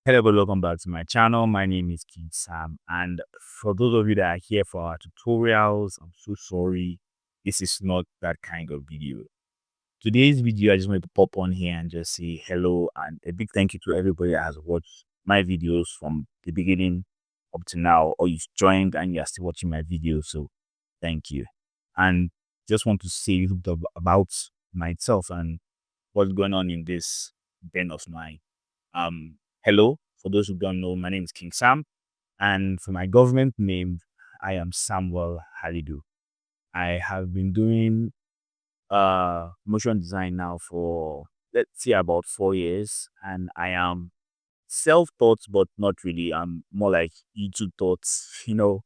Hello, welcome back to my channel. My name is King Sam, and for those of you that are here for our tutorials, I'm so sorry. This is not that kind of video. Today's video, I just wanted to pop on here and just say hello and a big thank you to everybody that has watched my videos from the beginning up to now, or you've joined and you're still watching my videos. So thank you. And just want to say a little bit about myself and what's going on in this den of mine. Hello, for those who don't know, my name is King Sam, and for my government name, I am Samuel Halidu. I have been doing motion design now for let's say about 4 years, and I am self-taught, but not really. I'm more like YouTube taught. You know,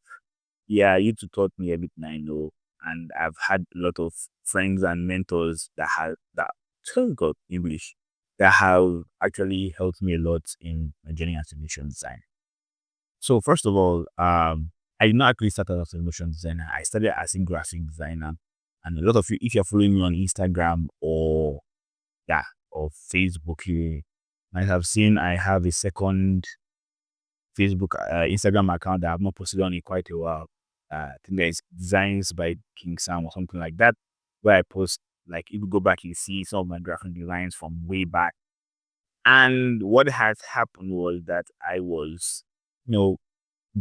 yeah, YouTube taught me everything I know, and I've had a lot of friends and mentors that have that oh God English that have actually helped me a lot in my journey as a motion design. So first of all, I did not actually start as a motion designer. I started as a graphic designer, and a lot of you, if you're following me on Instagram or yeah or Facebook, you might have seen I have a second Facebook, Instagram account that I've not posted on in quite a while. I think there's Designs by King Sam or something like that, where I post, like, if you go back, you see some of my graphic designs from way back. And what has happened was that I was, you know,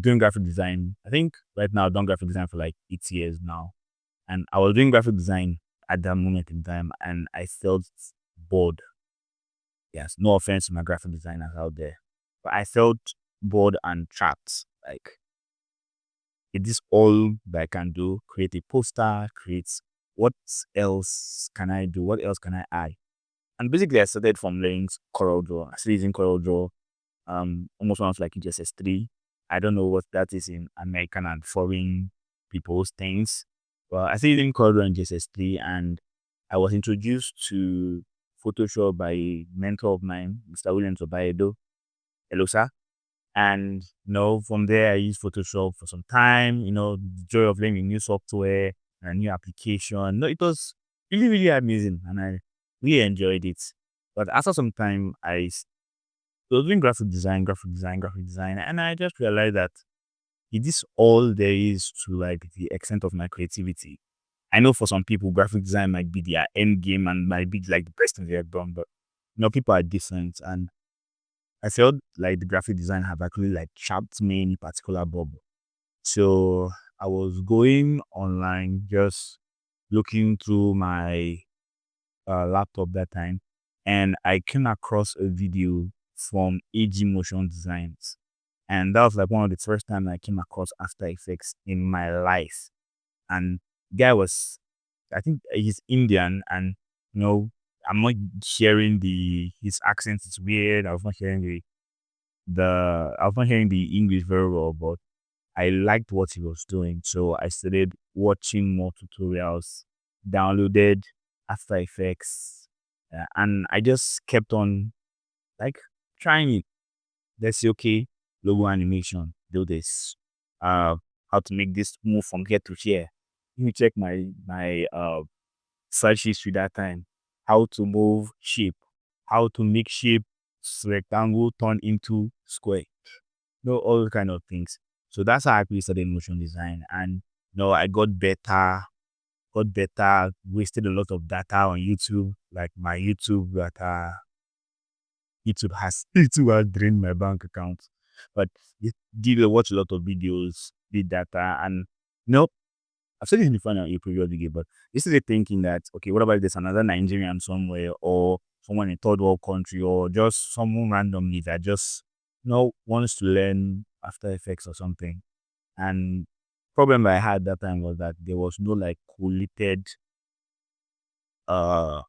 doing graphic design. I think right now I've done graphic design for like 8 years now. And I was doing graphic design at that moment in time and I felt bored. Yes, no offense to my graphic designers out there. But I felt bored and trapped. Like, is this all that I can do? Create a poster, create what else can I do? What else can I add? And basically I started from learning CorelDRAW. I started using CorelDRAW almost sounds like GSS3. I don't know what that is in American and foreign people's things. Well, I started using CorelDRAW and GSS3 and I was introduced to Photoshop by a mentor of mine, Mr. Williams Obayedo. Hello, sir. And from there, I used Photoshop for some time. The joy of learning new software and a new application. No, it was really, really amazing, and I really enjoyed it. But after some time, was doing graphic design, and I just realized that it is all there is to like the extent of my creativity. I know for some people, graphic design might be their end game and might be like the best thing they have done, but people are different, and I felt like the graphic design have actually like trapped me in a particular bubble. So I was going online, just looking through my laptop that time, and I came across a video from AG Motion Designs. And that was like one of the first time I came across After Effects in my life. And guy was, I think he's Indian, and I'm not hearing his accent is weird. I was not hearing the English very well, but I liked what he was doing. So I started watching more tutorials, downloaded After Effects, and I just kept on like trying it. Let's say, okay, logo animation, do this. How to make this move from here to here. Let me check my search history that time. How to move shape. How to make shape rectangle turn into square. All kind of things. So that's how I actually started motion design. And I got better, wasted a lot of data on YouTube. Like my YouTube data, YouTube has drained my bank account. But it did watch a lot of videos, did data, and I've said it in the final a periodically, but yesterday thinking that, okay, what about if there's another Nigerian somewhere or someone in a third world country or just someone randomly that just wants to learn After Effects or something. And problem I had that time was that there was no like collated uh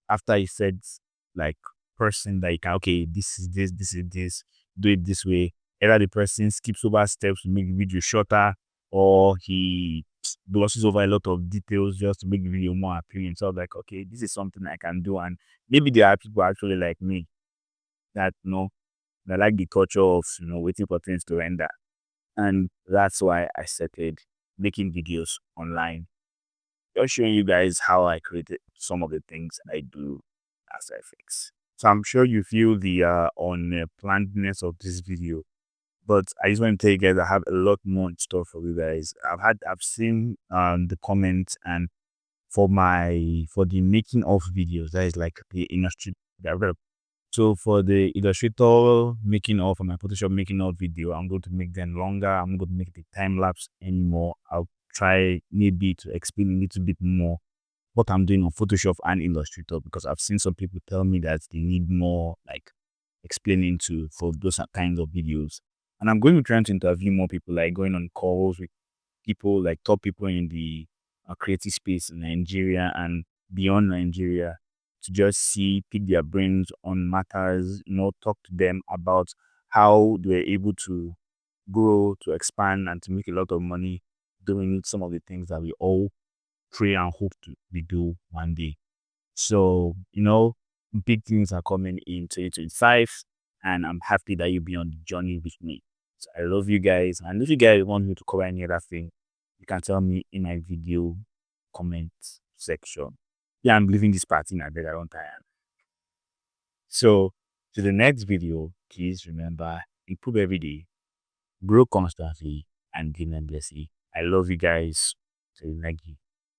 After Effects like person that you can, okay, this is this, do it this way. Either the person skips over steps to make the video shorter, or he glosses over a lot of details just to make the video more appealing. So I was like, okay, this is something I can do. And maybe there are people actually like me that that like the culture of waiting for things to render. And that's why I started making videos online, just showing you guys how I created some of the things I do as FX. So I'm sure you feel the unplannedness of this video, but I just want to tell you guys I have a lot more in store for you guys. I've seen the comments, and for the making of videos, that is like the industry. So for the Illustrator making of and my Photoshop making of video, I'm going to make them longer. I'm not going to make the time lapse anymore. I'll try maybe to explain a little bit more what I'm doing on Photoshop and Illustrator, because I've seen some people tell me that they need more like explaining to for those kinds of videos. And I'm going to try to interview more people, like going on calls with people, like top people in the creative space in Nigeria and beyond Nigeria, to just see, pick their brains on matters, talk to them about how they were able to grow, to expand, and to make a lot of money doing some of the things that we all pray and hope to be do one day. So, big things are coming in 2025, and I'm happy that you'll be on the journey with me. So I love you guys. And if you guys want me to cover any other thing, you can tell me in my video comment section. Yeah, I'm leaving this party in a bed. I don't tire. So, to the next video, please remember, improve every day, grow constantly, and gain endlessly. I love you guys. So, like you.